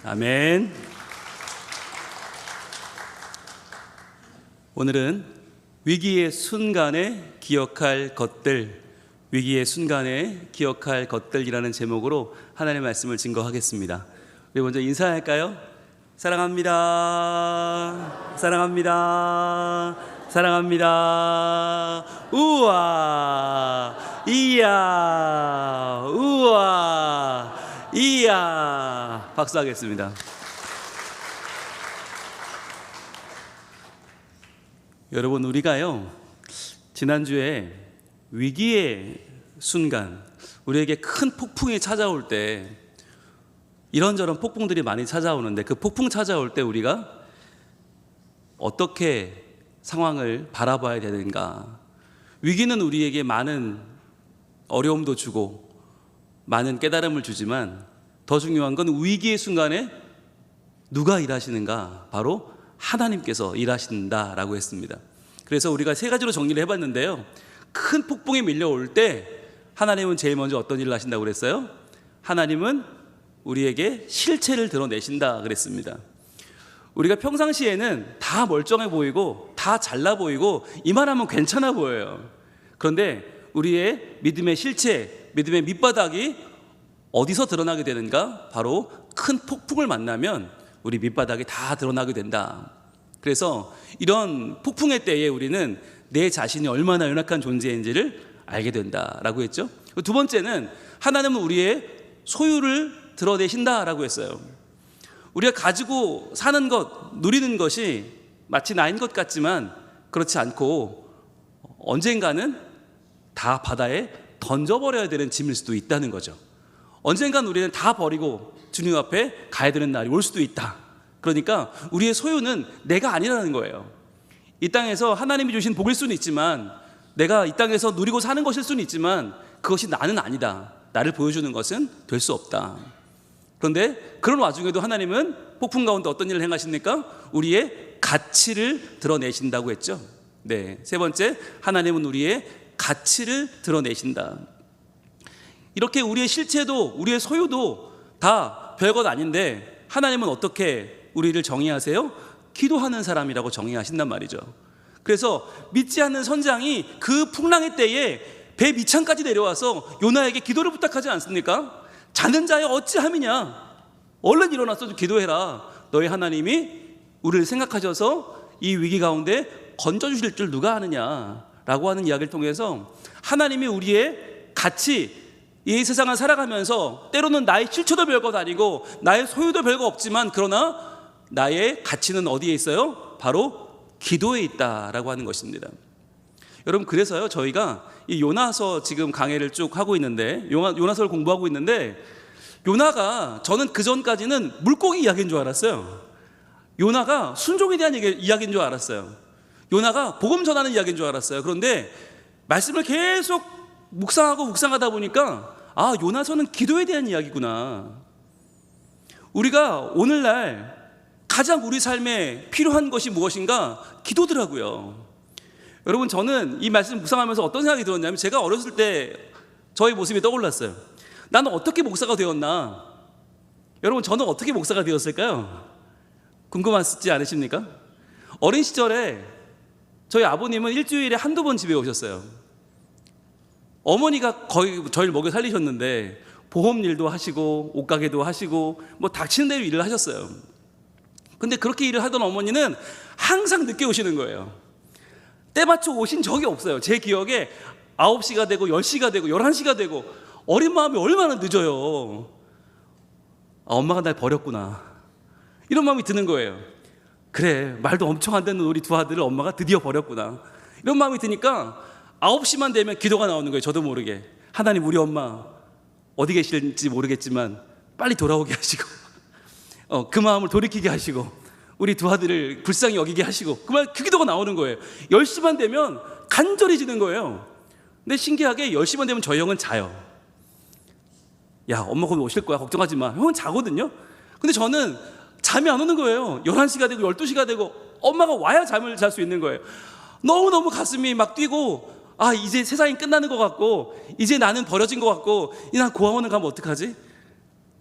아멘. 오늘은 위기의 순간에 기억할 것들, 위기의 순간에 기억할 것들이라는 제목으로 하나님의 말씀을 증거하겠습니다. 우리 먼저 인사할까요? 사랑합니다. 사랑합니다. 사랑합니다. 우와. 이야. 우와. 이야. 박수하겠습니다. 여러분, 우리가요, 지난주에 위기의 순간, 우리에게 큰 폭풍이 찾아올 때 이런저런 폭풍들이 많이 찾아오는데, 그 폭풍 찾아올 때 우리가 어떻게 상황을 바라봐야 되는가? 위기는 우리에게 많은 어려움도 주고 많은 깨달음을 주지만, 더 중요한 건 위기의 순간에 누가 일하시는가? 바로 하나님께서 일하신다라고 했습니다. 그래서 우리가 세 가지로 정리를 해봤는데요, 큰 폭풍이 밀려올 때 하나님은 제일 먼저 어떤 일을 하신다고 그랬어요? 하나님은 우리에게 실체를 드러내신다 그랬습니다. 우리가 평상시에는 다 멀쩡해 보이고 다 잘나 보이고 이만하면 괜찮아 보여요. 그런데 우리의 믿음의 실체, 믿음의 밑바닥이 어디서 드러나게 되는가? 바로 큰 폭풍을 만나면 우리 밑바닥이 다 드러나게 된다. 그래서 이런 폭풍의 때에 우리는 내 자신이 얼마나 연약한 존재인지를 알게 된다라고 했죠. 두 번째는 하나님은 우리의 소유를 드러내신다라고 했어요. 우리가 가지고 사는 것, 누리는 것이 마치 나인 것 같지만 그렇지 않고 언젠가는 다 바다에 던져버려야 되는 짐일 수도 있다는 거죠. 언젠간 우리는 다 버리고 주님 앞에 가야 되는 날이 올 수도 있다. 그러니까 우리의 소유는 내가 아니라는 거예요. 이 땅에서 하나님이 주신 복일 수는 있지만, 내가 이 땅에서 누리고 사는 것일 수는 있지만, 그것이 나는 아니다. 나를 보여주는 것은 될 수 없다. 그런데 그런 와중에도 하나님은 폭풍 가운데 어떤 일을 행하십니까? 우리의 가치를 드러내신다고 했죠. 네, 세 번째, 하나님은 우리의 가치를 드러내신다. 이렇게 우리의 실체도 우리의 소유도 다 별것 아닌데 하나님은 어떻게 우리를 정의하세요? 기도하는 사람이라고 정의하신단 말이죠. 그래서 믿지 않는 선장이 그 풍랑의 때에 배 밑창까지 내려와서 요나에게 기도를 부탁하지 않습니까? 자는 자여 어찌함이냐, 얼른 일어나서 좀 기도해라. 너희 하나님이 우리를 생각하셔서 이 위기 가운데 건져주실 줄 누가 아느냐 라고 하는 이야기를 통해서 하나님이 우리의 가치, 이 세상을 살아가면서 때로는 나의 실체도 별것 아니고 나의 소유도 별거 없지만, 그러나 나의 가치는 어디에 있어요? 바로 기도에 있다라고 하는 것입니다. 여러분, 그래서요, 저희가 이 요나서 지금 강해를 쭉 하고 있는데, 요나서를 공부하고 있는데, 요나가, 저는 그 전까지는 물고기 이야기인 줄 알았어요. 요나가 순종에 대한 이야기인 줄 알았어요. 요나가 복음 전하는 이야기인 줄 알았어요. 그런데 말씀을 계속 묵상하다 보니까, 아, 요나서는 기도에 대한 이야기구나. 우리가 오늘날 가장 우리 삶에 필요한 것이 무엇인가? 기도더라고요. 여러분, 저는 이 말씀 묵상하면서 어떤 생각이 들었냐면, 제가 어렸을 때 저의 모습이 떠올랐어요. 나는 어떻게 목사가 되었나? 여러분, 저는 어떻게 목사가 되었을까요? 궁금하시지 않으십니까? 어린 시절에 저희 아버님은 일주일에 한두 번 집에 오셨어요. 어머니가 거의 저희를 먹여 살리셨는데 보험 일도 하시고 옷가게도 하시고 뭐 닥치는 대로 일을 하셨어요. 근데 그렇게 일을 하던 어머니는 항상 늦게 오시는 거예요. 때맞춰 오신 적이 없어요. 제 기억에 9시가 되고 10시가 되고 11시가 되고, 어린 마음이 얼마나 늦어요. 아, 엄마가 날 버렸구나, 이런 마음이 드는 거예요. 그래, 말도 엄청 안 듣는 우리 두 아들을 엄마가 드디어 버렸구나, 이런 마음이 드니까 9시만 되면 기도가 나오는 거예요. 저도 모르게. 하나님, 우리 엄마 어디 계실지 모르겠지만 빨리 돌아오게 하시고 그 마음을 돌이키게 하시고 우리 두 아들을 불쌍히 여기게 하시고, 그 기도가 나오는 거예요. 10시만 되면 간절히 지는 거예요. 근데 신기하게 10시만 되면 저희 형은 자요. 야, 엄마 곧 오실 거야, 걱정하지 마. 형은 자거든요. 근데 저는 잠이 안 오는 거예요. 11시가 되고 12시가 되고 엄마가 와야 잠을 잘 수 있는 거예요. 너무너무 가슴이 막 뛰고, 아, 이제 세상이 끝나는 것 같고, 이제 나는 버려진 것 같고, 난 고아원을 가면 어떡하지?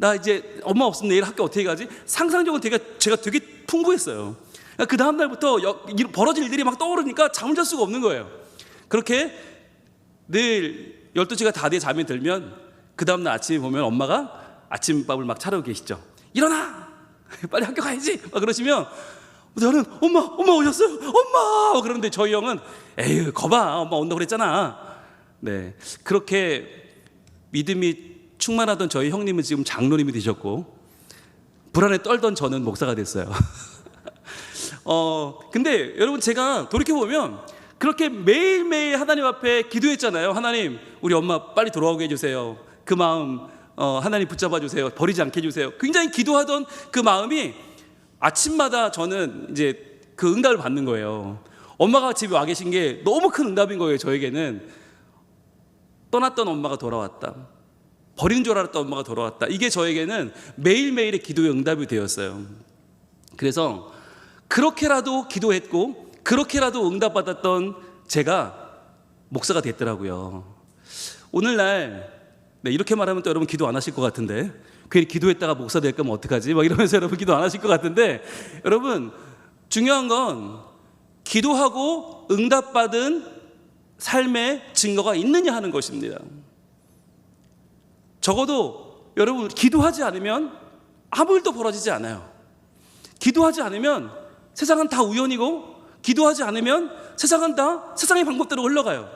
나 이제 엄마 없으면 내일 학교 어떻게 가지? 상상력은 제가 되게 풍부했어요. 그 다음 날부터 벌어질 일들이 막 떠오르니까 잠을 잘 수가 없는 거예요. 그렇게 늘 12시가 다 돼 잠이 들면 그 다음 날 아침에 보면 엄마가 아침밥을 막 차리고 계시죠. 일어나! 빨리 학교 가야지! 막 그러시면 저는 엄마 오셨어요? 엄마! 그러는데 저희 형은 에휴 거봐 엄마 온다고 그랬잖아. 네, 그렇게 믿음이 충만하던 저희 형님은 지금 장로님이 되셨고 불안에 떨던 저는 목사가 됐어요. 근데 여러분 제가 돌이켜보면 그렇게 매일매일 하나님 앞에 기도했잖아요. 하나님 우리 엄마 빨리 돌아오게 해주세요. 그 마음 하나님 붙잡아 주세요. 버리지 않게 해주세요. 굉장히 기도하던 그 마음이 아침마다 저는 이제 그 응답을 받는 거예요. 엄마가 집에 와 계신 게 너무 큰 응답인 거예요. 저에게는 떠났던 엄마가 돌아왔다, 버린 줄 알았던 엄마가 돌아왔다. 이게 저에게는 매일매일의 기도의 응답이 되었어요. 그래서 그렇게라도 기도했고 그렇게라도 응답받았던 제가 목사가 됐더라고요. 오늘날 이렇게 말하면 또 여러분 기도 안 하실 것 같은데, 괜히 기도했다가 목사 될 거면 어떡하지? 막 이러면서 여러분 기도 안 하실 것 같은데, 여러분 중요한 건 기도하고 응답받은 삶의 증거가 있느냐 하는 것입니다. 적어도 여러분 기도하지 않으면 아무 일도 벌어지지 않아요. 기도하지 않으면 세상은 다 우연이고, 기도하지 않으면 세상은 다 세상의 방법대로 흘러가요.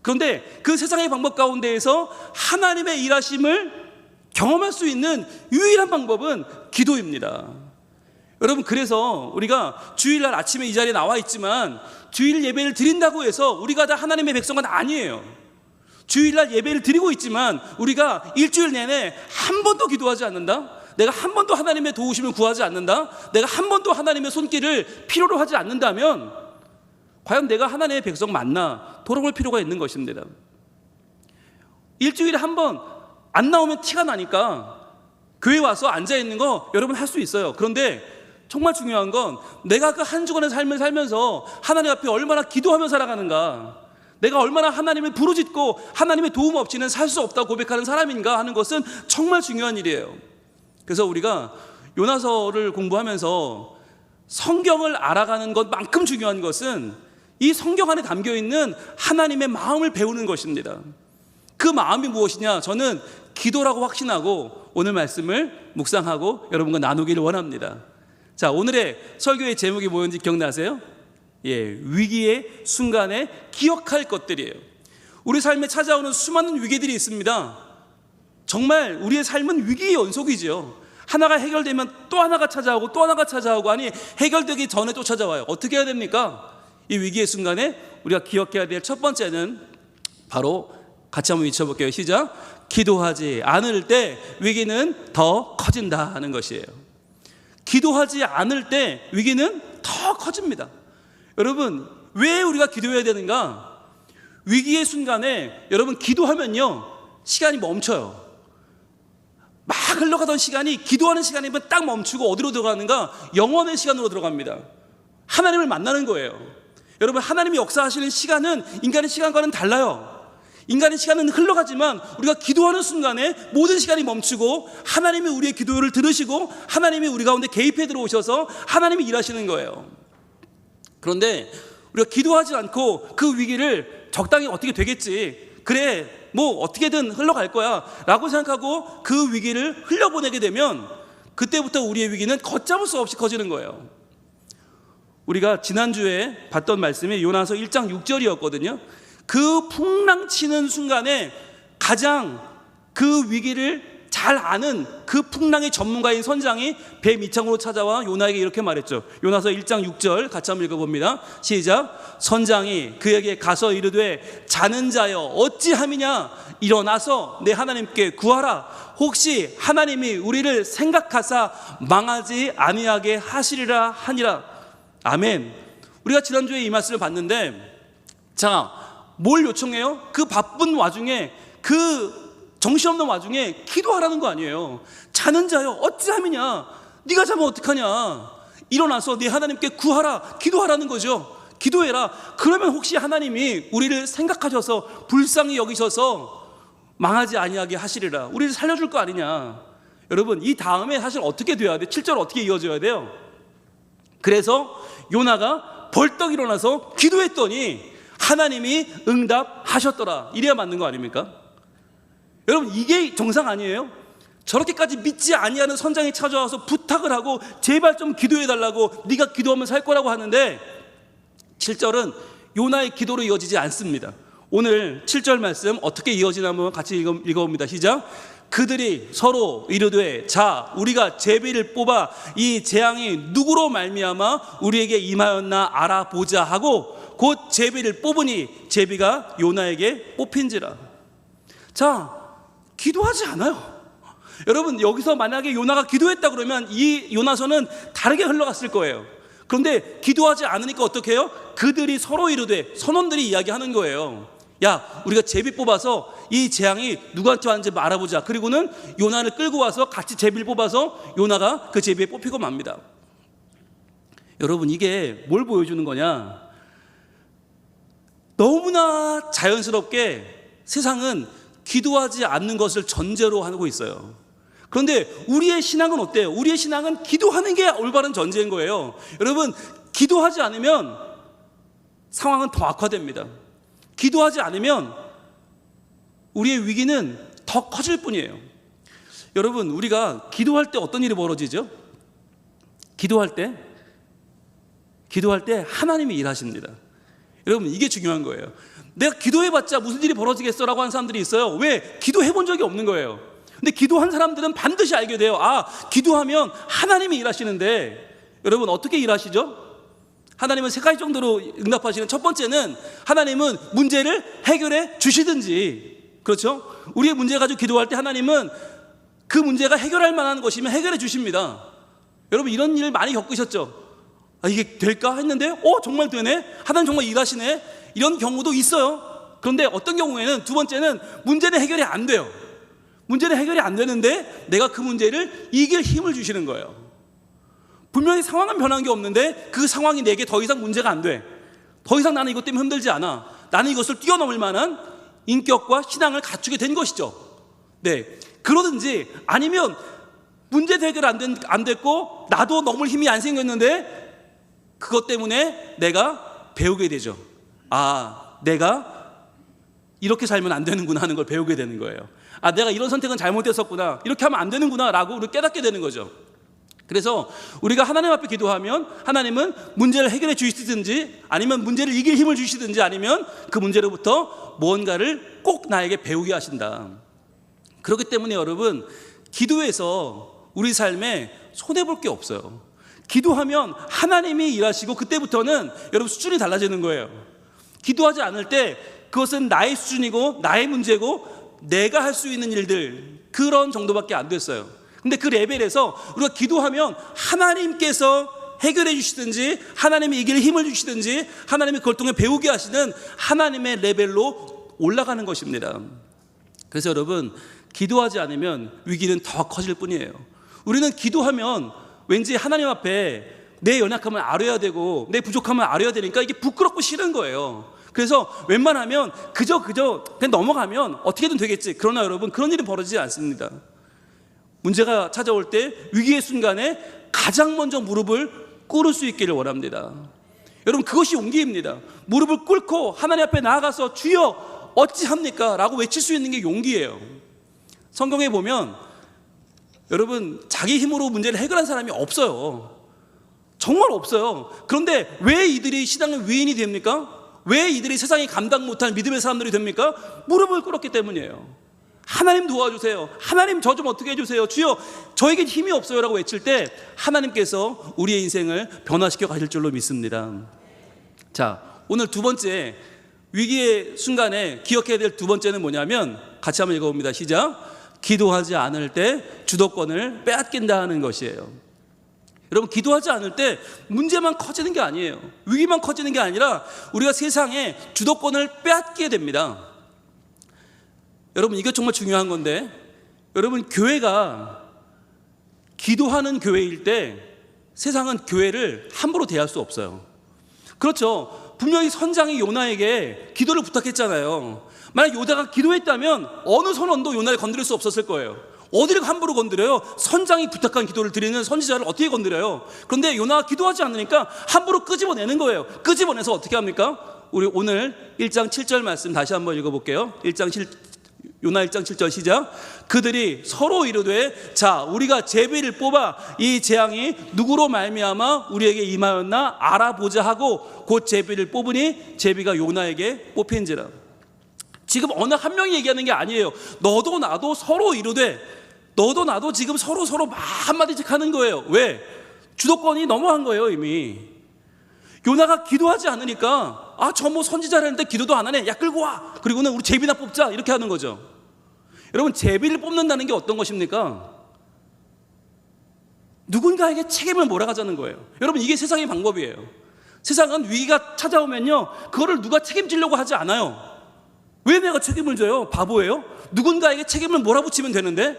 그런데 그 세상의 방법 가운데에서 하나님의 일하심을 경험할 수 있는 유일한 방법은 기도입니다. 여러분 그래서 우리가 주일날 아침에 이 자리에 나와 있지만 주일 예배를 드린다고 해서 우리가 다 하나님의 백성은 아니에요. 주일날 예배를 드리고 있지만 우리가 일주일 내내 한 번도 기도하지 않는다? 내가 한 번도 하나님의 도우심을 구하지 않는다? 내가 한 번도 하나님의 손길을 필요로 하지 않는다면 과연 내가 하나님의 백성 맞나 돌아볼 필요가 있는 것입니다. 일주일에 한 번 안 나오면 티가 나니까 교회 와서 앉아있는 거 여러분 할 수 있어요. 그런데 정말 중요한 건 내가 그 한 주간의 삶을 살면서 하나님 앞에 얼마나 기도하며 살아가는가, 내가 얼마나 하나님을 부르짖고 하나님의 도움 없이는 살 수 없다고 고백하는 사람인가 하는 것은 정말 중요한 일이에요. 그래서 우리가 요나서를 공부하면서 성경을 알아가는 것만큼 중요한 것은 이 성경 안에 담겨있는 하나님의 마음을 배우는 것입니다. 그 마음이 무엇이냐? 저는 기도라고 확신하고 오늘 말씀을 묵상하고 여러분과 나누기를 원합니다. 자, 오늘의 설교의 제목이 뭐였는지 기억나세요? 위기의 순간에 기억할 것들이에요. 우리 삶에 찾아오는 수많은 위기들이 있습니다. 정말 우리의 삶은 위기의 연속이죠. 하나가 해결되면 또 하나가 찾아오고 또 하나가 찾아오고, 아니 해결되기 전에 또 찾아와요. 어떻게 해야 됩니까? 이 위기의 순간에 우리가 기억해야 될 첫 번째는 바로 같이 한번 외쳐볼게요. 시작. 기도하지 않을 때 위기는 더 커진다 하는 것이에요. 기도하지 않을 때 위기는 더 커집니다. 여러분 왜 우리가 기도해야 되는가? 위기의 순간에 여러분 기도하면요 시간이 멈춰요. 막 흘러가던 시간이 기도하는 시간이면 딱 멈추고 어디로 들어가는가? 영원의 시간으로 들어갑니다. 하나님을 만나는 거예요. 여러분 하나님이 역사하시는 시간은 인간의 시간과는 달라요. 인간의 시간은 흘러가지만 우리가 기도하는 순간에 모든 시간이 멈추고 하나님이 우리의 기도를 들으시고 하나님이 우리 가운데 개입해 들어오셔서 하나님이 일하시는 거예요. 그런데 우리가 기도하지 않고 그 위기를 적당히 어떻게 되겠지, 그래 뭐 어떻게든 흘러갈 거야 라고 생각하고 그 위기를 흘려보내게 되면 그때부터 우리의 위기는 걷잡을 수 없이 커지는 거예요. 우리가 지난주에 봤던 말씀이 요나서 1장 6절이었거든요 그 풍랑치는 순간에 가장 그 위기를 잘 아는 그 풍랑의 전문가인 선장이 배 밑창으로 찾아와 요나에게 이렇게 말했죠. 요나서 1장 6절 같이 한번 읽어봅니다. 시작. 선장이 그에게 가서 이르되 자는 자여 어찌함이냐, 일어나서 내 하나님께 구하라. 혹시 하나님이 우리를 생각하사 망하지 아니하게 하시리라 하니라. 아멘. 우리가 지난주에 이 말씀을 봤는데, 자, 뭘 요청해요? 그 바쁜 와중에, 그 정신없는 와중에 기도하라는 거 아니에요. 자는 자여 어찌함이냐, 네가 자면 어떡하냐, 일어나서 네 하나님께 구하라, 기도하라는 거죠. 기도해라. 그러면 혹시 하나님이 우리를 생각하셔서 불쌍히 여기셔서 망하지 아니하게 하시리라, 우리를 살려줄 거 아니냐. 여러분, 이 다음에 사실 어떻게 돼야 돼? 7절 어떻게 이어져야 돼요? 그래서 요나가 벌떡 일어나서 기도했더니 하나님이 응답하셨더라. 이래야 맞는 거 아닙니까? 여러분, 이게 정상 아니에요? 저렇게까지 믿지 아니하는 선장이 찾아와서 부탁을 하고 제발 좀 기도해달라고, 네가 기도하면 살 거라고 하는데 7절은 요나의 기도로 이어지지 않습니다. 오늘 7절 말씀 어떻게 이어지나 한번 같이 읽어봅니다. 시작. 그들이 서로 이르되 자 우리가 제비를 뽑아 이 재앙이 누구로 말미암아 우리에게 임하였나 알아보자 하고 곧 제비를 뽑으니 제비가 요나에게 뽑힌지라. 자, 기도하지 않아요. 여러분, 여기서 만약에 요나가 기도했다 그러면 이 요나서는 다르게 흘러갔을 거예요. 그런데 기도하지 않으니까 어떻게 해요? 그들이 서로 이르되, 선원들이 이야기하는 거예요. 야, 우리가 제비 뽑아서 이 재앙이 누구한테 왔는지 알아보자. 그리고는 요나를 끌고 와서 같이 제비를 뽑아서 요나가 그 제비에 뽑히고 맙니다. 여러분, 이게 뭘 보여주는 거냐? 너무나 자연스럽게 세상은 기도하지 않는 것을 전제로 하고 있어요. 그런데 우리의 신앙은 어때요? 우리의 신앙은 기도하는 게 올바른 전제인 거예요. 여러분, 기도하지 않으면 상황은 더 악화됩니다. 기도하지 않으면 우리의 위기는 더 커질 뿐이에요. 여러분, 우리가 기도할 때 어떤 일이 벌어지죠? 기도할 때 하나님이 일하십니다. 여러분, 이게 중요한 거예요. 내가 기도해봤자 무슨 일이 벌어지겠어라고 하는 사람들이 있어요. 왜? 기도해본 적이 없는 거예요. 근데 기도한 사람들은 반드시 알게 돼요. 아, 기도하면 하나님이 일하시는데, 여러분 어떻게 일하시죠? 하나님은 세 가지 정도로 응답하시는, 첫 번째는 하나님은 문제를 해결해 주시든지, 그렇죠? 우리의 문제 가지고 기도할 때 하나님은 그 문제가 해결할 만한 것이면 해결해 주십니다. 여러분, 이런 일 많이 겪으셨죠? 아, 이게 될까 했는데 정말 되네? 하나님 정말 일하시네? 이런 경우도 있어요. 그런데 어떤 경우에는, 두 번째는 문제는 해결이 안 돼요. 문제는 해결이 안 되는데 내가 그 문제를 이길 힘을 주시는 거예요. 분명히 상황은 변한 게 없는데 그 상황이 내게 더 이상 문제가 안 돼. 더 이상 나는 이것 때문에 힘들지 않아. 나는 이것을 뛰어넘을 만한 인격과 신앙을 갖추게 된 것이죠. 네, 그러든지 아니면 문제도 해결 안 됐고 나도 넘을 힘이 안 생겼는데 그것 때문에 내가 배우게 되죠. 아, 내가 이렇게 살면 안 되는구나 하는 걸 배우게 되는 거예요. 아, 내가 이런 선택은 잘못했었구나, 이렇게 하면 안 되는구나 라고 우리 깨닫게 되는 거죠. 그래서 우리가 하나님 앞에 기도하면 하나님은 문제를 해결해 주시든지 아니면 문제를 이길 힘을 주시든지 아니면 그 문제로부터 무언가를 꼭 나에게 배우게 하신다. 그렇기 때문에 여러분, 기도에서 우리 삶에 손해볼 게 없어요. 기도하면 하나님이 일하시고 그때부터는 여러분 수준이 달라지는 거예요. 기도하지 않을 때 그것은 나의 수준이고 나의 문제고 내가 할 수 있는 일들, 그런 정도밖에 안 됐어요. 근데 그 레벨에서 우리가 기도하면 하나님께서 해결해 주시든지 하나님이 이길 힘을 주시든지 하나님이 그걸 통해 배우게 하시는 하나님의 레벨로 올라가는 것입니다. 그래서 여러분, 기도하지 않으면 위기는 더 커질 뿐이에요. 우리는 기도하면 왠지 하나님 앞에 내 연약함을 알아야 되고 내 부족함을 알아야 되니까 이게 부끄럽고 싫은 거예요. 그래서 웬만하면 그저 그냥 넘어가면 어떻게든 되겠지. 그러나 여러분, 그런 일은 벌어지지 않습니다. 문제가 찾아올 때 위기의 순간에 가장 먼저 무릎을 꿇을 수 있기를 원합니다. 여러분, 그것이 용기입니다. 무릎을 꿇고 하나님 앞에 나아가서 주여 어찌합니까? 라고 외칠 수 있는 게 용기예요. 성경에 보면 여러분, 자기 힘으로 문제를 해결한 사람이 없어요. 정말 없어요. 그런데 왜 이들이 신앙의 위인이 됩니까? 왜 이들이 세상이 감당 못한 믿음의 사람들이 됩니까? 무릎을 꿇었기 때문이에요. 하나님 도와주세요. 하나님 저 좀 어떻게 해주세요. 주여 저에게 힘이 없어요 라고 외칠 때 하나님께서 우리의 인생을 변화시켜 가실 줄로 믿습니다. 자, 오늘 두 번째, 위기의 순간에 기억해야 될 두 번째는 뭐냐면, 같이 한번 읽어봅니다. 시작. 기도하지 않을 때 주도권을 빼앗긴다 하는 것이에요. 여러분, 기도하지 않을 때 문제만 커지는 게 아니에요. 위기만 커지는 게 아니라 우리가 세상에 주도권을 빼앗게 됩니다. 여러분, 이게 정말 중요한 건데, 여러분, 교회가 기도하는 교회일 때 세상은 교회를 함부로 대할 수 없어요. 그렇죠. 분명히 선장이 요나에게 기도를 부탁했잖아요. 만약 요나가 기도했다면 어느 선원도 요나를 건드릴 수 없었을 거예요. 어디를 함부로 건드려요? 선장이 부탁한 기도를 드리는 선지자를 어떻게 건드려요? 그런데 요나가 기도하지 않으니까 함부로 끄집어내는 거예요. 끄집어내서 어떻게 합니까? 우리 오늘 1장 7절 말씀 다시 한번 읽어볼게요. 요나 1장 7절 시작. 그들이 서로 이르되 자 우리가 제비를 뽑아 이 재앙이 누구로 말미암아 우리에게 임하였나 알아보자 하고 곧 제비를 뽑으니 제비가 요나에게 뽑힌지라. 지금 어느 한 명이 얘기하는 게 아니에요. 너도 나도 서로 이르되, 너도 나도 지금 서로 한마디씩 하는 거예요. 왜? 주도권이 넘어간 거예요 이미. 요나가 기도하지 않으니까 저 뭐 선지자라는데 기도도 안 하네, 야 끌고 와, 그리고는 우리 제비나 뽑자, 이렇게 하는 거죠. 여러분, 제비를 뽑는다는 게 어떤 것입니까? 누군가에게 책임을 몰아가자는 거예요. 여러분, 이게 세상의 방법이에요. 세상은 위기가 찾아오면요 그거를 누가 책임지려고 하지 않아요. 왜 내가 책임을 져요? 바보예요? 누군가에게 책임을 몰아붙이면 되는데.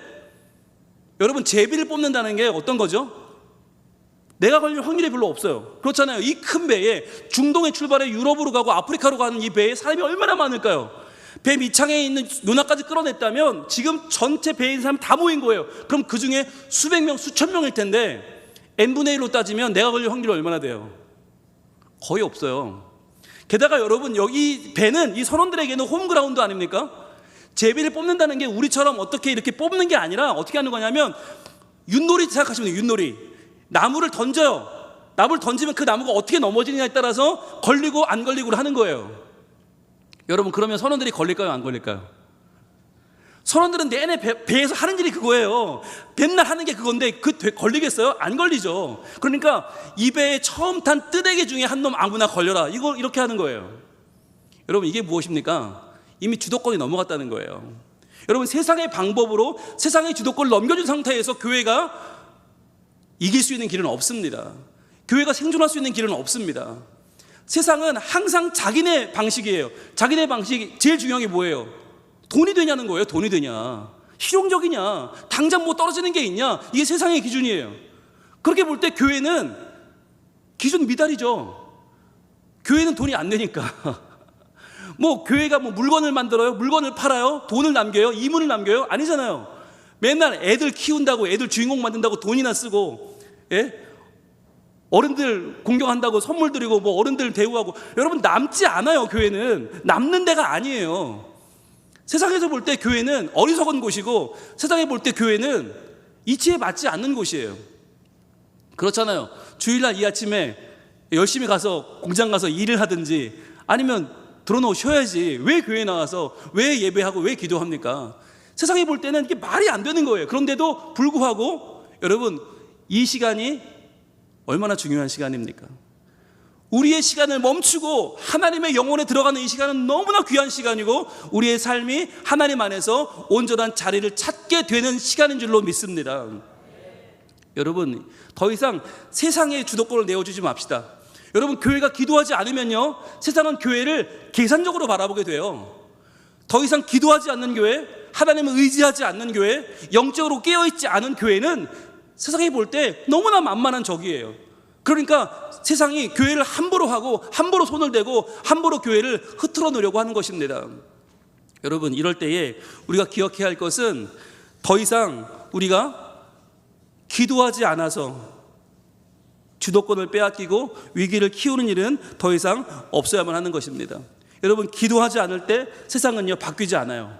여러분, 제비를 뽑는다는 게 어떤 거죠? 내가 걸릴 확률이 별로 없어요. 그렇잖아요. 이 큰 배에, 중동에 출발해 유럽으로 가고 아프리카로 가는 이 배에 사람이 얼마나 많을까요? 배 밑창에 있는 요나까지 끌어냈다면 지금 전체 배에 있는 사람 다 모인 거예요. 그럼 그 중에 수백 명, 수천 명일 텐데 n분의 1로 따지면 내가 걸릴 확률이 얼마나 돼요? 거의 없어요. 게다가 여러분, 여기 배는 이 선원들에게는 홈그라운드 아닙니까? 제비를 뽑는다는 게 우리처럼 어떻게 이렇게 뽑는 게 아니라 어떻게 하는 거냐면, 윷놀이 생각하시면 돼요. 윷놀이. 나무를 던져요. 나무를 던지면 그 나무가 어떻게 넘어지느냐에 따라서 걸리고 안 걸리고를 하는 거예요. 여러분, 그러면 선원들이 걸릴까요, 안 걸릴까요? 선원들은 내내 배에서 하는 일이 그거예요. 맨날 하는 게 그건데 걸리겠어요? 안 걸리죠. 그러니까 이 배에 처음 탄 뜨대기 중에 한 놈 아무나 걸려라, 이걸 이렇게 하는 거예요. 여러분, 이게 무엇입니까? 이미 주도권이 넘어갔다는 거예요. 여러분, 세상의 방법으로 세상의 주도권을 넘겨준 상태에서 교회가 이길 수 있는 길은 없습니다. 교회가 생존할 수 있는 길은 없습니다. 세상은 항상 자기네 방식이에요. 자기네 방식이 제일 중요한 게 뭐예요? 돈이 되냐는 거예요. 돈이 되냐, 실용적이냐, 당장 뭐 떨어지는 게 있냐, 이게 세상의 기준이에요. 그렇게 볼 때 교회는 기준 미달이죠. 교회는 돈이 안 되니까 뭐 교회가 뭐 물건을 만들어요? 물건을 팔아요? 돈을 남겨요? 이문을 남겨요? 아니잖아요. 맨날 애들 키운다고, 애들 주인공 만든다고 돈이나 쓰고, 어른들 공경한다고 선물 드리고, 뭐 어른들 대우하고. 여러분, 남지 않아요. 교회는 남는 데가 아니에요. 세상에서 볼 때 교회는 어리석은 곳이고, 세상에 볼 때 교회는 이치에 맞지 않는 곳이에요. 그렇잖아요. 주일날 이 아침에 열심히 가서 공장 가서 일을 하든지 아니면 들어놓고 쉬어야지 왜 교회에 나와서 왜 예배하고 왜 기도합니까? 세상에 볼 때는 이게 말이 안 되는 거예요. 그런데도 불구하고 여러분, 이 시간이 얼마나 중요한 시간입니까? 우리의 시간을 멈추고 하나님의 영혼에 들어가는 이 시간은 너무나 귀한 시간이고, 우리의 삶이 하나님 안에서 온전한 자리를 찾게 되는 시간인 줄로 믿습니다. 여러분, 더 이상 세상의 주도권을 내어주지 맙시다. 여러분, 교회가 기도하지 않으면요 세상은 교회를 계산적으로 바라보게 돼요. 더 이상 기도하지 않는 교회, 하나님을 의지하지 않는 교회, 영적으로 깨어있지 않은 교회는 세상이 볼 때 너무나 만만한 적이에요. 그러니까 세상이 교회를 함부로 하고 함부로 손을 대고 함부로 교회를 흐트러 놓으려고 하는 것입니다. 여러분, 이럴 때에 우리가 기억해야 할 것은 더 이상 우리가 기도하지 않아서 주도권을 빼앗기고 위기를 키우는 일은 더 이상 없어야만 하는 것입니다. 여러분, 기도하지 않을 때 세상은요 바뀌지 않아요.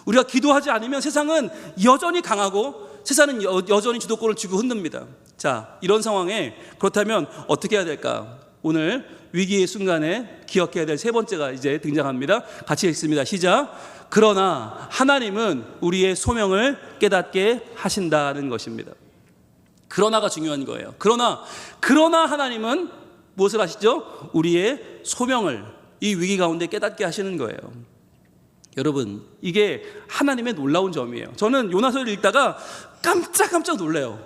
우리가 기도하지 않으면 세상은 여전히 강하고 세상은 여전히 주도권을 쥐고 흔듭니다. 자, 이런 상황에 그렇다면 어떻게 해야 될까? 오늘 위기의 순간에 기억해야 될 세 번째가 이제 등장합니다. 같이 읽습니다. 시작. 그러나 하나님은 우리의 소명을 깨닫게 하신다는 것입니다. 그러나가 중요한 거예요. 그러나 하나님은 무엇을 하시죠? 우리의 소명을 이 위기 가운데 깨닫게 하시는 거예요. 여러분, 이게 하나님의 놀라운 점이에요. 저는 요나서를 읽다가 깜짝 놀라요.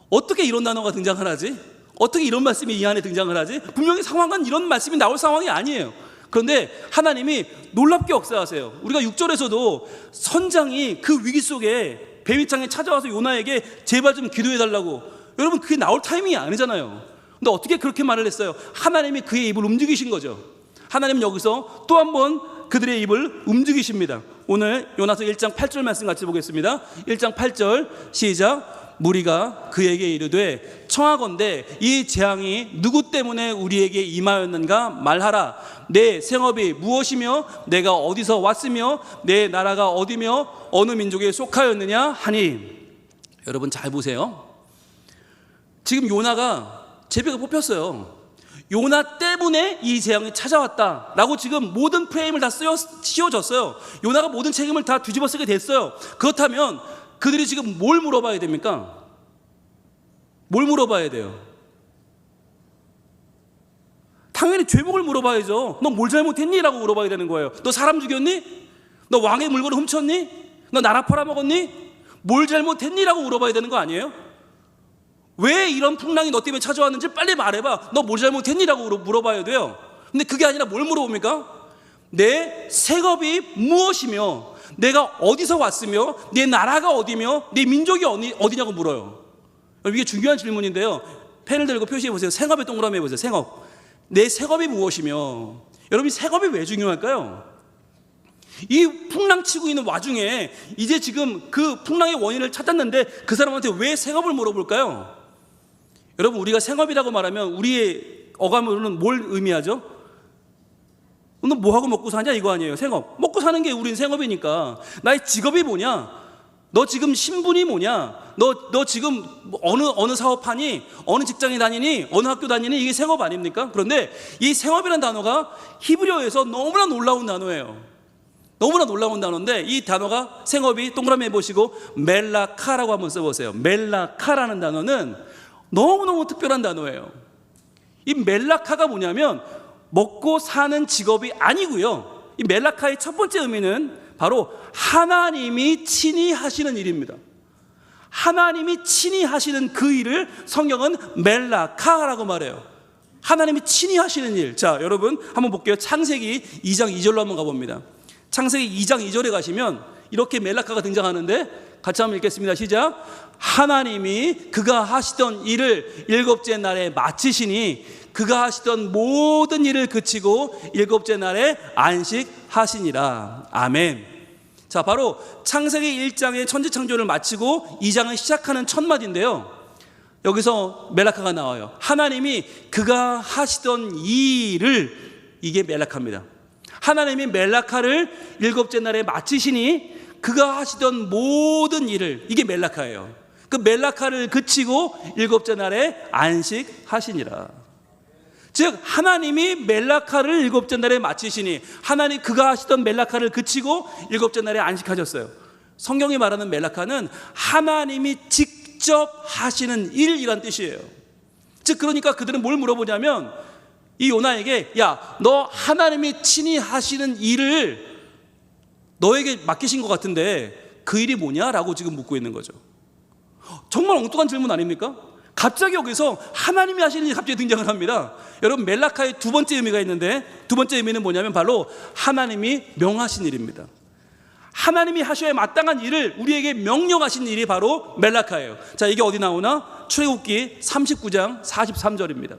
어떻게 이런 단어가 등장을 하지? 어떻게 이런 말씀이 이 안에 등장을 하지? 분명히 상황은 이런 말씀이 나올 상황이 아니에요. 그런데 하나님이 놀랍게 역사하세요. 우리가 6절에서도 선장이 그 위기 속에 배 밑창에 찾아와서 요나에게 제발 좀 기도해달라고, 여러분 그게 나올 타이밍이 아니잖아요. 근데 어떻게 그렇게 말을 했어요? 하나님이 그의 입을 움직이신 거죠. 하나님은 여기서 또 한 번 그들의 입을 움직이십니다. 오늘 요나서 1장 8절 말씀 같이 보겠습니다. 1장 8절 시작. 무리가 그에게 이르되 청하건대 이 재앙이 누구 때문에 우리에게 임하였는가 말하라. 내 생업이 무엇이며 내가 어디서 왔으며 내 나라가 어디며 어느 민족에 속하였느냐 하니. 여러분 잘 보세요. 지금 요나가 제비가 뽑혔어요. 요나 때문에 이 재앙이 찾아왔다라고 지금 모든 프레임을 다 씌워졌어요. 요나가 모든 책임을 다 뒤집어 쓰게 됐어요. 그렇다면 그들이 지금 뭘 물어봐야 됩니까? 뭘 물어봐야 돼요? 당연히 죄목을 물어봐야죠. 너 뭘 잘못했니? 라고 물어봐야 되는 거예요. 너 사람 죽였니? 너 왕의 물건을 훔쳤니? 너 나라 팔아먹었니? 뭘 잘못했니? 라고 물어봐야 되는 거 아니에요? 왜 이런 풍랑이 너 때문에 찾아왔는지 빨리 말해봐. 너 뭘 잘못했니? 라고 물어봐야 돼요. 근데 그게 아니라 뭘 물어봅니까? 내 생업이 무엇이며 내가 어디서 왔으며 내 나라가 어디며 내 민족이 어디냐고 물어요. 이게 중요한 질문인데요. 펜을 들고 표시해 보세요. 생업에 동그라미 해보세요. 생업. 내 생업이 무엇이며. 여러분 생업이 왜 중요할까요? 이 풍랑 치고 있는 와중에 이제 지금 그 풍랑의 원인을 찾았는데 그 사람한테 왜 생업을 물어볼까요? 여러분 우리가 생업이라고 말하면 우리의 어감으로는 뭘 의미하죠? 너 뭐하고 먹고 사냐 이거 아니에요. 생업. 먹고 사는 게 우린 생업이니까. 나의 직업이 뭐냐? 너 지금 신분이 뭐냐? 너 지금 어느 사업하니? 어느 직장에 다니니? 어느 학교 다니니? 이게 생업 아닙니까? 그런데 이 생업이라는 단어가 히브리어에서 너무나 놀라운 단어예요. 너무나 놀라운 단어인데 이 단어가 생업이 동그라미 해보시고 멜라카라고 한번 써보세요. 멜라카라는 단어는 너무너무 특별한 단어예요. 이 멜라카가 뭐냐면 먹고 사는 직업이 아니고요. 이 멜라카의 첫 번째 의미는 바로 하나님이 친히 하시는 일입니다. 하나님이 친히 하시는 그 일을 성경은 멜라카라고 말해요. 하나님이 친히 하시는 일. 자, 여러분 한번 볼게요. 창세기 2장 2절로 한번 가봅니다. 창세기 2장 2절에 가시면 이렇게 멜라카가 등장하는데 같이 한번 읽겠습니다. 시작. 하나님이 그가 하시던 일을 일곱째 날에 마치시니 그가 하시던 모든 일을 그치고 일곱째 날에 안식하시니라. 아멘. 자, 바로 창세기 1장의 천지창조를 마치고 2장을 시작하는 첫 마디인데요. 여기서 멜라카가 나와요. 하나님이 그가 하시던 일을, 이게 멜라카입니다. 하나님이 멜라카를 일곱째 날에 마치시니 그가 하시던 모든 일을, 이게 멜라카예요. 그 멜라카를 그치고 일곱째 날에 안식하시니라. 즉 하나님이 멜라카를 일곱째 날에 마치시니 하나님 그가 하시던 멜라카를 그치고 일곱째 날에 안식하셨어요. 성경이 말하는 멜라카는 하나님이 직접 하시는 일이란 뜻이에요. 즉 그러니까 그들은 뭘 물어보냐면 이 요나에게 야, 너 하나님이 친히 하시는 일을 너에게 맡기신 것 같은데 그 일이 뭐냐라고 지금 묻고 있는 거죠. 정말 엉뚱한 질문 아닙니까? 갑자기 여기서 하나님이 하시는 일이 갑자기 등장을 합니다. 여러분 멜라카의 두 번째 의미가 있는데 두 번째 의미는 뭐냐면 바로 하나님이 명하신 일입니다. 하나님이 하셔야 마땅한 일을 우리에게 명령하신 일이 바로 멜라카예요. 자, 이게 어디 나오나? 출애굽기 39장 43절입니다.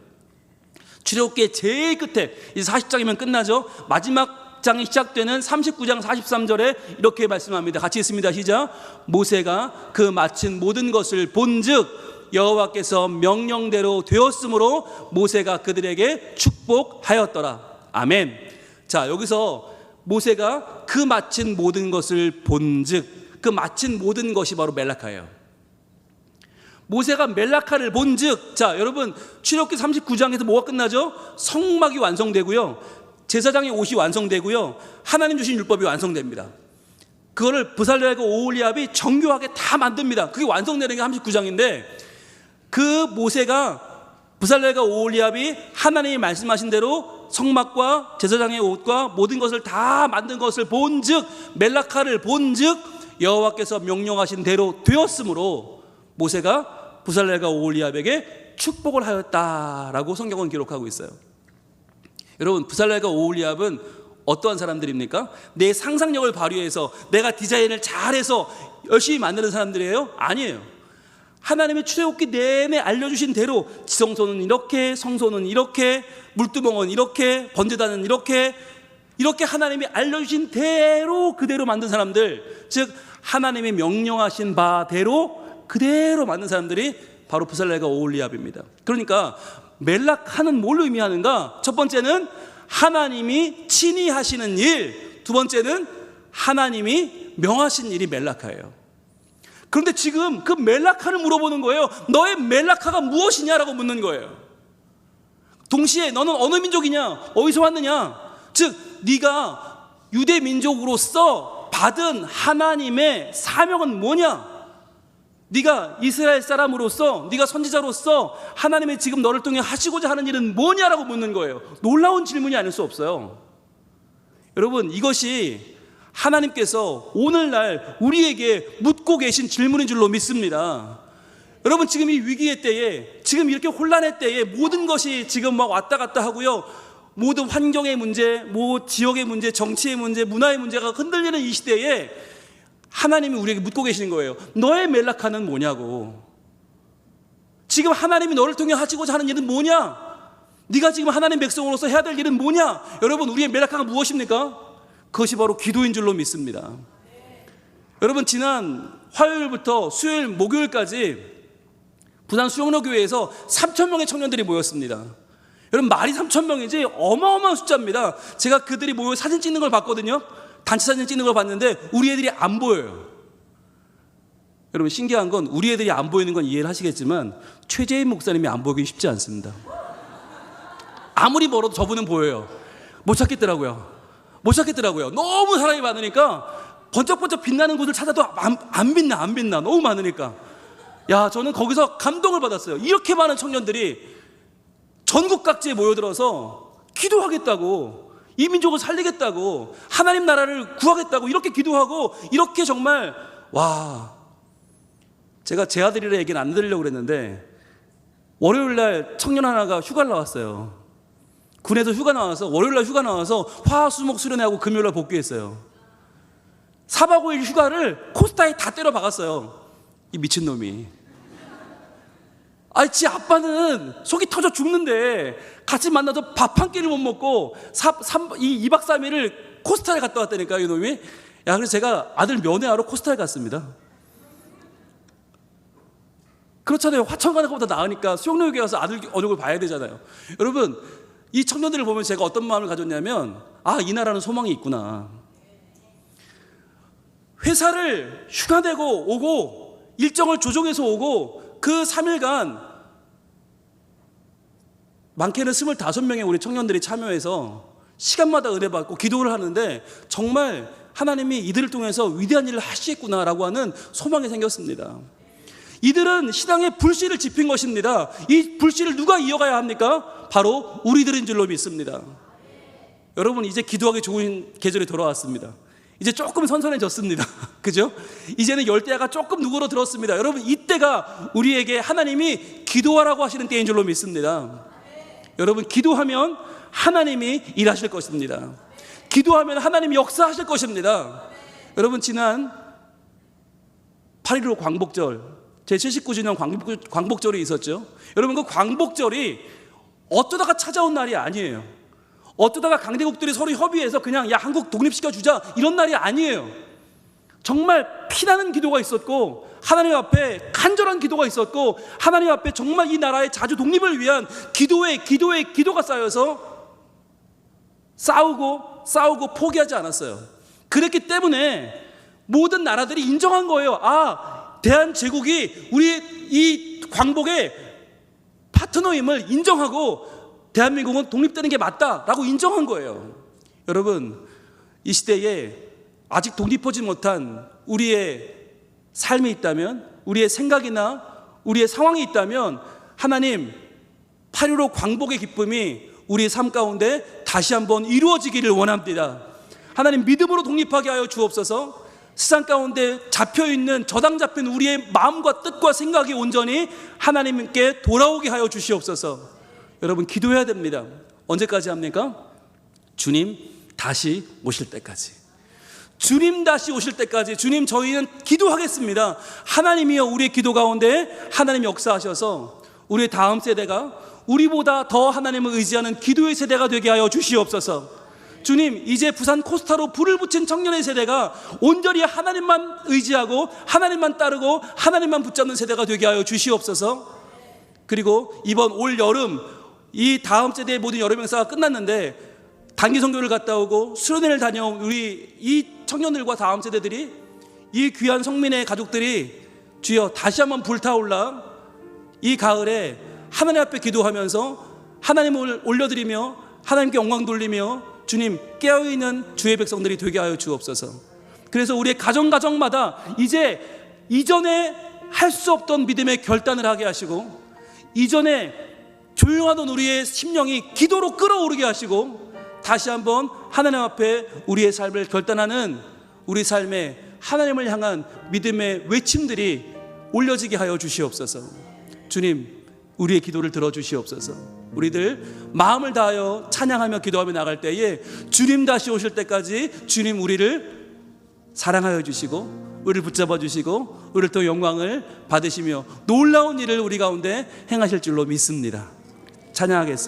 출애굽기의 제일 끝에 이제 40장이면 끝나죠. 마지막 장이 시작되는 39장 43절에 이렇게 말씀합니다. 같이 읽습니다. 시작. 모세가 그 마친 모든 것을 본즉 여호와께서 명령대로 되었으므로 모세가 그들에게 축복하였더라. 아멘. 자, 여기서 모세가 그 마친 모든 것을 본즉, 그 마친 모든 것이 바로 멜라카예요. 모세가 멜라카를 본즉, 자 여러분 출애굽기 39장에서 뭐가 끝나죠? 성막이 완성되고요, 제사장의 옷이 완성되고요, 하나님 주신 율법이 완성됩니다. 그거를 브살렐과 오홀리압이 정교하게 다 만듭니다. 그게 완성되는 게 39장인데 그 모세가 브살렐과 오홀리압이 하나님이 말씀하신 대로 성막과 제사장의 옷과 모든 것을 다 만든 것을 본즉, 멜라카를 본즉 여호와께서 명령하신 대로 되었으므로 모세가 브살렐과 오홀리압에게 축복을 하였다라고 성경은 기록하고 있어요. 여러분 브살렐과 오홀리압은 어떠한 사람들입니까? 내 상상력을 발휘해서 내가 디자인을 잘해서 열심히 만드는 사람들이에요? 아니에요. 하나님의 출애굽기 내내 알려주신 대로 지성소는 이렇게, 성소는 이렇게, 물두멍은 이렇게, 번제단은 이렇게 이렇게 하나님이 알려주신 대로 그대로 만든 사람들, 즉 하나님이 명령하신 바대로 그대로 만든 사람들이 바로 브살렐과 오홀리압입니다. 그러니까 멜라카는 뭘 의미하는가? 첫 번째는 하나님이 친히 하시는 일, 두 번째는 하나님이 명하신 일이 멜라카예요. 그런데 지금 그 멜라카를 물어보는 거예요. 너의 멜라카가 무엇이냐라고 묻는 거예요. 동시에 너는 어느 민족이냐? 어디서 왔느냐? 즉 네가 유대 민족으로서 받은 하나님의 사명은 뭐냐? 네가 이스라엘 사람으로서, 네가 선지자로서 하나님이 지금 너를 통해 하시고자 하는 일은 뭐냐라고 묻는 거예요. 놀라운 질문이 아닐 수 없어요. 여러분, 이것이 하나님께서 오늘날 우리에게 묻고 계신 질문인 줄로 믿습니다. 여러분, 지금 이 위기의 때에, 지금 이렇게 혼란의 때에 모든 것이 지금 막 왔다 갔다 하고요, 모든 환경의 문제, 지역의 문제, 정치의 문제, 문화의 문제가 흔들리는 이 시대에 하나님이 우리에게 묻고 계시는 거예요. 너의 멜라카는 뭐냐고. 지금 하나님이 너를 통해 하시고자 하는 일은 뭐냐? 네가 지금 하나님 백성으로서 해야 될 일은 뭐냐? 여러분, 우리의 멜라카가 무엇입니까? 그것이 바로 기도인 줄로 믿습니다. 여러분, 지난 화요일부터 수요일, 목요일까지 부산 수영로교회에서 3,000명의 청년들이 모였습니다. 여러분, 말이 3,000명이지 어마어마한 숫자입니다. 제가 그들이 모여 사진 찍는 걸 봤거든요. 단체 사진 찍는 걸 봤는데 우리 애들이 안 보여요. 여러분, 신기한 건 우리 애들이 안 보이는 건 이해를 하시겠지만 최재인 목사님이 안 보이기 쉽지 않습니다. 아무리 멀어도 저분은 보여요. 못 찾겠더라고요. 너무 사람이 많으니까 번쩍번쩍 빛나는 곳을 찾아도 안 빛나. 너무 많으니까. 야, 저는 거기서 감동을 받았어요. 이렇게 많은 청년들이 전국 각지에 모여들어서 기도하겠다고, 이 민족을 살리겠다고, 하나님 나라를 구하겠다고 이렇게 기도하고, 이렇게 정말, 와, 제가 제 아들이라 얘기는 안 드리려고 그랬는데 월요일날 청년 하나가 휴가를 나왔어요. 군에서 휴가 나와서, 월요일날 휴가 나와서 화수목 수련회하고 금요일날 복귀했어요. 4박 5일 휴가를 코스타에 다 때려 박았어요. 이 미친놈이. 지 아빠는 속이 터져 죽는데 같이 만나서 밥 한 끼를 못 먹고 2박 3일을 코스타에 갔다 왔다니까, 이놈이. 그래서 제가 아들 면회하러 코스타에 갔습니다. 그렇잖아요. 화천 가는 것보다 나으니까 수영로에 가서 아들 얼굴 봐야 되잖아요. 여러분, 이 청년들을 보면 제가 어떤 마음을 가졌냐면, 이 나라는 소망이 있구나. 회사를 휴가 내고 오고 일정을 조정해서 오고 그 3일간 많게는 25명의 우리 청년들이 참여해서 시간마다 은혜 받고 기도를 하는데 정말 하나님이 이들을 통해서 위대한 일을 하시겠구나라고 하는 소망이 생겼습니다. 이들은 신앙의 불씨를 지핀 것입니다. 이 불씨를 누가 이어가야 합니까? 바로 우리들인 줄로 믿습니다. 여러분, 이제 기도하기 좋은 계절이 돌아왔습니다. 이제 조금 선선해졌습니다. 그죠? 이제는 열대야가 조금 누그러 들었습니다. 여러분, 이때가 우리에게 하나님이 기도하라고 하시는 때인 줄로 믿습니다. 여러분, 기도하면 하나님이 일하실 것입니다. 기도하면 하나님이 역사하실 것입니다. 여러분, 지난 8.15 광복절, 제79주년 광복절이 있었죠. 여러분, 그 광복절이 어쩌다가 찾아온 날이 아니에요. 어쩌다가 강대국들이 서로 협의해서 그냥 한국 독립시켜주자 이런 날이 아니에요. 정말 피나는 기도가 있었고, 하나님 앞에 간절한 기도가 있었고, 하나님 앞에 정말 이 나라의 자주 독립을 위한 기도가 쌓여서 싸우고 포기하지 않았어요. 그랬기 때문에 모든 나라들이 인정한 거예요. 대한제국이 우리 이 광복의 파트너임을 인정하고 대한민국은 독립되는 게 맞다라고 인정한 거예요. 여러분, 이 시대에 아직 독립하지 못한 우리의 삶이 있다면, 우리의 생각이나 우리의 상황이 있다면, 하나님 8.15 광복의 기쁨이 우리의 삶 가운데 다시 한번 이루어지기를 원합니다. 하나님, 믿음으로 독립하게 하여 주옵소서. 세상 가운데 잡혀있는, 저당 잡힌 우리의 마음과 뜻과 생각이 온전히 하나님께 돌아오게 하여 주시옵소서. 여러분, 기도해야 됩니다. 언제까지 합니까? 주님 다시 오실 때까지. 주님 다시 오실 때까지. 주님, 저희는 기도하겠습니다. 하나님이여, 우리의 기도 가운데 하나님 역사하셔서 우리의 다음 세대가 우리보다 더 하나님을 의지하는 기도의 세대가 되게 하여 주시옵소서. 주님, 이제 부산 코스타로 불을 붙인 청년의 세대가 온전히 하나님만 의지하고 하나님만 따르고 하나님만 붙잡는 세대가 되게 하여 주시옵소서. 그리고 이번 올 여름, 이 다음 세대의 모든 여름 행사가 끝났는데 단기 선교를 갔다 오고 수련회를 다녀온 우리 이 청년들과 다음 세대들이, 이 귀한 성민의 가족들이 주여 다시 한번 불타올라 이 가을에 하나님 앞에 기도하면서 하나님을 올려드리며 하나님께 영광 돌리며 주님 깨어있는 주의 백성들이 되게 하여 주옵소서. 그래서 우리의 가정마다 이제 이전에 할 수 없던 믿음의 결단을 하게 하시고, 이전에 조용하던 우리의 심령이 기도로 끌어오르게 하시고, 다시 한번 하나님 앞에 우리의 삶을 결단하는 우리 삶에 하나님을 향한 믿음의 외침들이 올려지게 하여 주시옵소서. 주님, 우리의 기도를 들어주시옵소서. 우리들 마음을 다하여 찬양하며 기도하며 나갈 때에 주님 다시 오실 때까지 주님 우리를 사랑하여 주시고 우리를 붙잡아 주시고 우리를 또 영광을 받으시며 놀라운 일을 우리 가운데 행하실 줄로 믿습니다. 찬양하겠습니다.